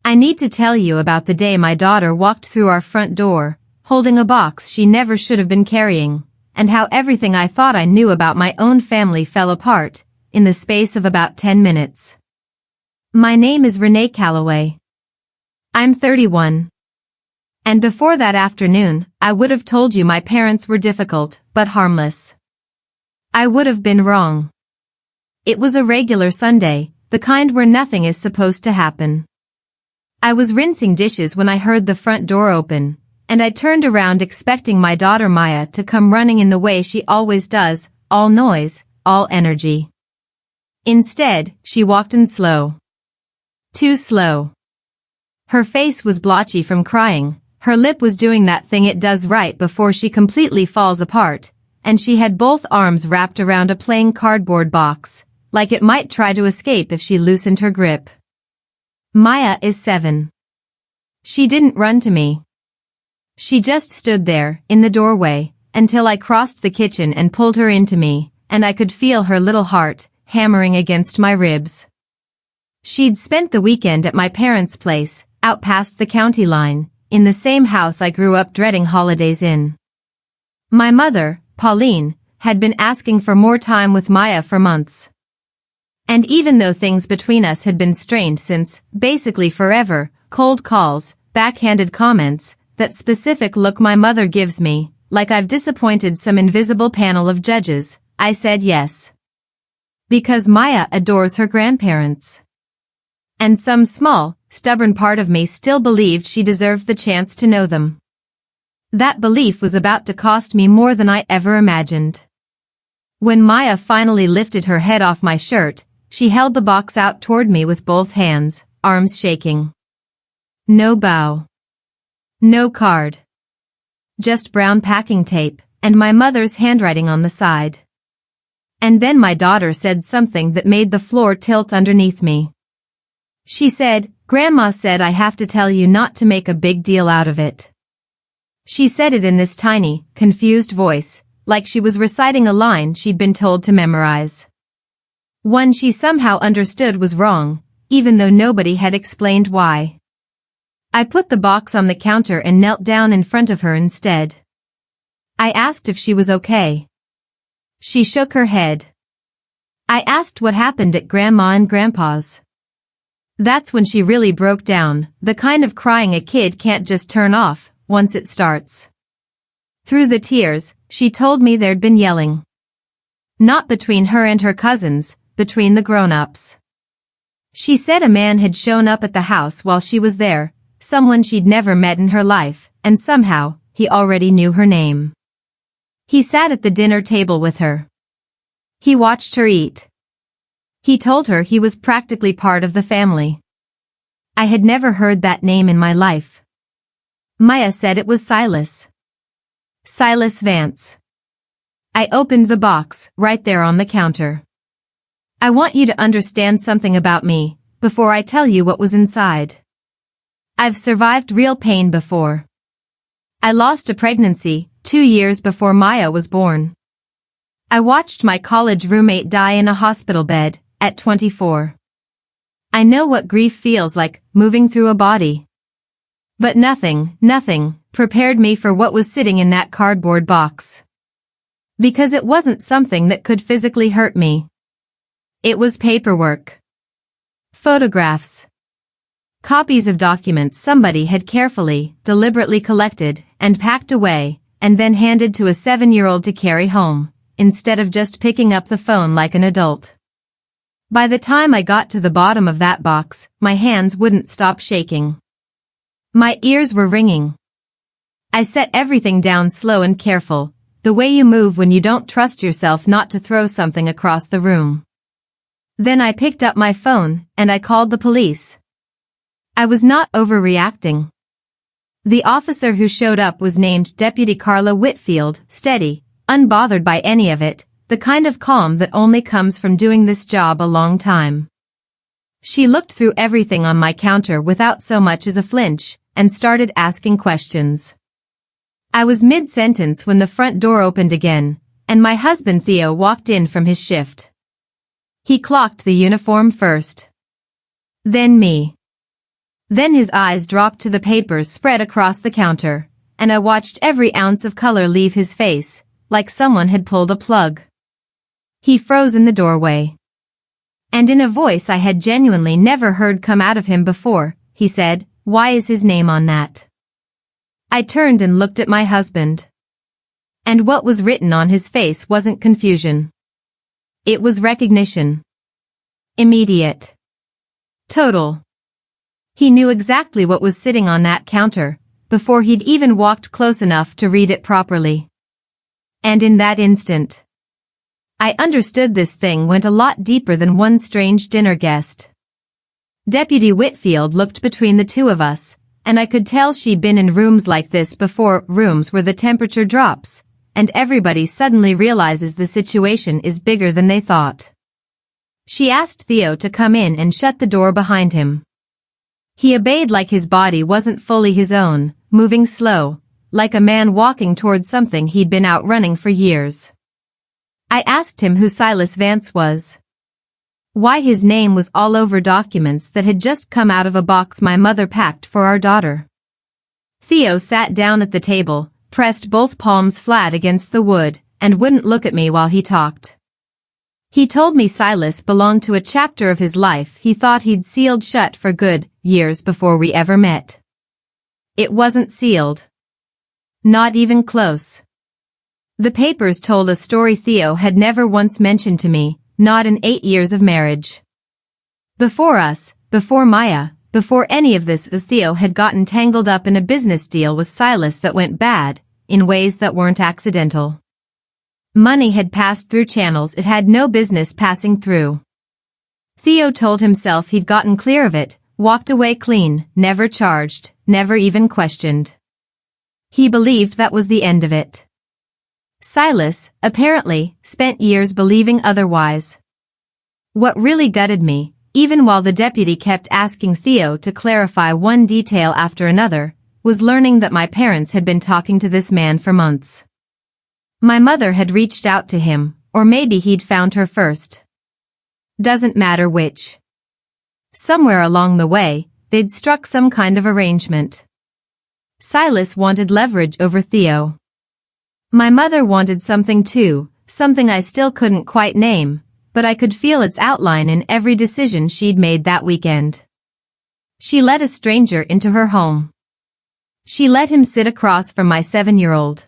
I need to tell you about the day my daughter walked through our front door, holding a box she never should have been carrying, and how everything I thought I knew about my own family fell apart, in the space of about 10 minutes. My name is Renee Calloway. I'm 31. And before that afternoon, I would have told you my parents were difficult, but harmless. I would have been wrong. It was a regular Sunday, the kind where nothing is supposed to happen. I was rinsing dishes when I heard the front door open, and I turned around expecting my daughter Maya to come running in the way she always does, all noise, all energy. Instead, she walked in slow. Too slow. Her face was blotchy from crying, her lip was doing that thing it does right before she completely falls apart, and she had both arms wrapped around a plain cardboard box, like it might try to escape if she loosened her grip. Maya is 7. She didn't run to me. She just stood there, in the doorway, until I crossed the kitchen and pulled her into me, and I could feel her little heart hammering against my ribs. She'd spent the weekend at my parents' place, out past the county line, in the same house I grew up dreading holidays in. My mother, Pauline, had been asking for more time with Maya for months. And even though things between us had been strained since, basically forever, cold calls, backhanded comments, that specific look my mother gives me, like I've disappointed some invisible panel of judges, I said yes. Because Maya adores her grandparents. And some small, stubborn part of me still believed she deserved the chance to know them. That belief was about to cost me more than I ever imagined. When Maya finally lifted her head off my shirt, she held the box out toward me with both hands, arms shaking. No bow. No card. Just brown packing tape, and my mother's handwriting on the side. And then my daughter said something that made the floor tilt underneath me. She said, "Grandma said I have to tell you not to make a big deal out of it." She said it in this tiny, confused voice, like she was reciting a line she'd been told to memorize. One she somehow understood was wrong, even though nobody had explained why. I put the box on the counter and knelt down in front of her instead. I asked if she was okay. She shook her head. I asked what happened at Grandma and Grandpa's. That's when she really broke down, the kind of crying a kid can't just turn off, once it starts. Through the tears, she told me there'd been yelling. Not between her and her cousins, between the grown-ups. She said a man had shown up at the house while she was there, someone she'd never met in her life, and somehow, he already knew her name. He sat at the dinner table with her. He watched her eat. He told her he was practically part of the family. I had never heard that name in my life. Maya said it was Silas. Silas Vance. I opened the box, right there on the counter. I want you to understand something about me, before I tell you what was inside. I've survived real pain before. I lost a pregnancy 2 years before Maya was born. I watched my college roommate die in a hospital bed, at 24. I know what grief feels like, moving through a body. But nothing prepared me for what was sitting in that cardboard box. Because it wasn't something that could physically hurt me. It was paperwork. Photographs. Copies of documents somebody had carefully, deliberately collected, and packed away, and then handed to a 7-year-old to carry home, instead of just picking up the phone like an adult. By the time I got to the bottom of that box, my hands wouldn't stop shaking. My ears were ringing. I set everything down slow and careful, the way you move when you don't trust yourself not to throw something across the room. Then I picked up my phone, and I called the police. I was not overreacting. The officer who showed up was named Deputy Carla Whitfield, steady, unbothered by any of it, the kind of calm that only comes from doing this job a long time. She looked through everything on my counter without so much as a flinch, and started asking questions. I was mid-sentence when the front door opened again, and my husband Theo walked in from his shift. He clocked the uniform first. Then me. Then his eyes dropped to the papers spread across the counter, and I watched every ounce of color leave his face, like someone had pulled a plug. He froze in the doorway. And in a voice I had genuinely never heard come out of him before, he said, "Why is his name on that?" I turned and looked at my husband. And what was written on his face wasn't confusion. It was recognition. Immediate. Total. He knew exactly what was sitting on that counter, before he'd even walked close enough to read it properly. And in that instant, I understood this thing went a lot deeper than one strange dinner guest. Deputy Whitfield looked between the two of us, and I could tell she'd been in rooms like this before, rooms where the temperature drops, and everybody suddenly realizes the situation is bigger than they thought. She asked Theo to come in and shut the door behind him. He obeyed like his body wasn't fully his own, moving slow, like a man walking towards something he'd been outrunning for years. I asked him who Silas Vance was. Why his name was all over documents that had just come out of a box my mother packed for our daughter. Theo sat down at the table, pressed both palms flat against the wood, and wouldn't look at me while he talked. He told me Silas belonged to a chapter of his life he thought he'd sealed shut for good, years before we ever met. It wasn't sealed. Not even close. The papers told a story Theo had never once mentioned to me, not in 8 years of marriage. Before us, before Maya, before any of this, Theo had gotten tangled up in a business deal with Silas that went bad, in ways that weren't accidental. Money had passed through channels it had no business passing through. Theo told himself he'd gotten clear of it, walked away clean, never charged, never even questioned. He believed that was the end of it. Silas, apparently, spent years believing otherwise. What really gutted me, even while the deputy kept asking Theo to clarify one detail after another, was learning that my parents had been talking to this man for months. My mother had reached out to him, or maybe he'd found her first. Doesn't matter which. Somewhere along the way, they'd struck some kind of arrangement. Silas wanted leverage over Theo. My mother wanted something too, something I still couldn't quite name, but I could feel its outline in every decision she'd made that weekend. She let a stranger into her home. She let him sit across from my 7-year-old.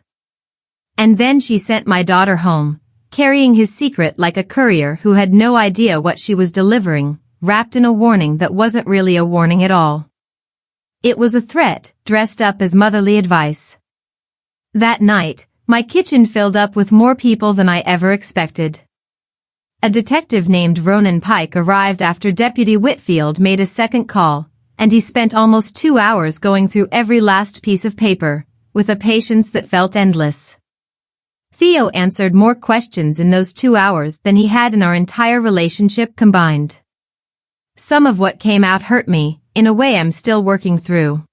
And then she sent my daughter home, carrying his secret like a courier who had no idea what she was delivering, wrapped in a warning that wasn't really a warning at all. It was a threat, dressed up as motherly advice. That night, my kitchen filled up with more people than I ever expected. A detective named Ronan Pike arrived after Deputy Whitfield made a second call, and he spent almost 2 hours going through every last piece of paper, with a patience that felt endless. Theo answered more questions in those 2 hours than he had in our entire relationship combined. Some of what came out hurt me, in a way I'm still working through.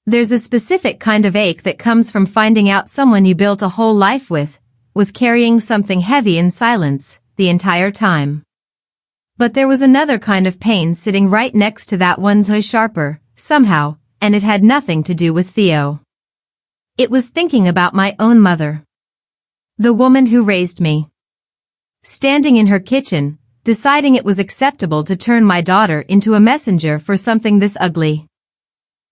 There's a specific kind of ache that comes from finding out someone you built a whole life with was carrying something heavy in silence the entire time. But there was another kind of pain sitting right next to that one, though sharper, somehow, and it had nothing to do with Theo. It was thinking about my own mother. The woman who raised me. Standing in her kitchen, deciding it was acceptable to turn my daughter into a messenger for something this ugly.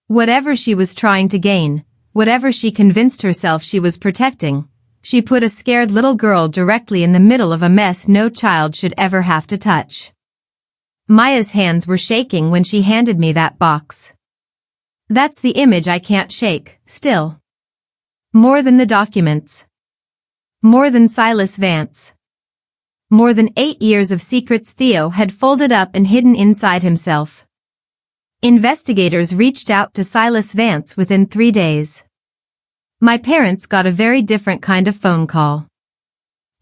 Whatever she was trying to gain, whatever she convinced herself she was protecting, she put a scared little girl directly in the middle of a mess no child should ever have to touch. Maya's hands were shaking when she handed me that box. That's the image I can't shake, still. More than the documents. More than Silas Vance. More than 8 years of secrets Theo had folded up and hidden inside himself. Investigators reached out to Silas Vance within 3 days. My parents got a very different kind of phone call.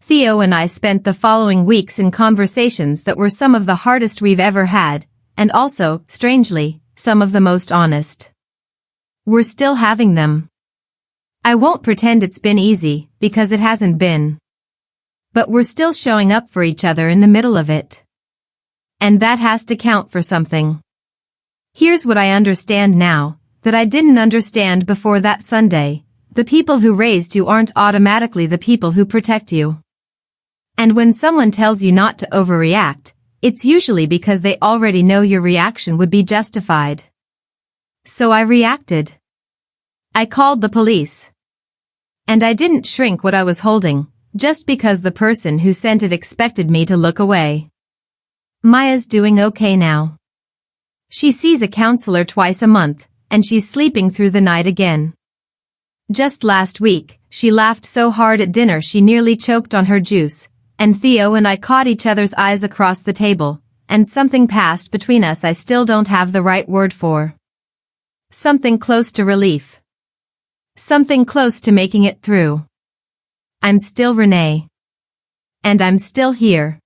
Theo and I spent the following weeks in conversations that were some of the hardest we've ever had, and also, strangely, some of the most honest. We're still having them. I won't pretend it's been easy, because it hasn't been. But we're still showing up for each other in the middle of it. And that has to count for something. Here's what I understand now, that I didn't understand before that Sunday. The people who raised you aren't automatically the people who protect you. And when someone tells you not to overreact, it's usually because they already know your reaction would be justified. So I reacted. I called the police. And I didn't shrink what I was holding, just because the person who sent it expected me to look away. Maya's doing okay now. She sees a counselor twice a month, and she's sleeping through the night again. Just last week, she laughed so hard at dinner she nearly choked on her juice, and Theo and I caught each other's eyes across the table, and something passed between us I still don't have the right word for. Something close to relief. Something close to making it through. I'm still Renee. And I'm still here.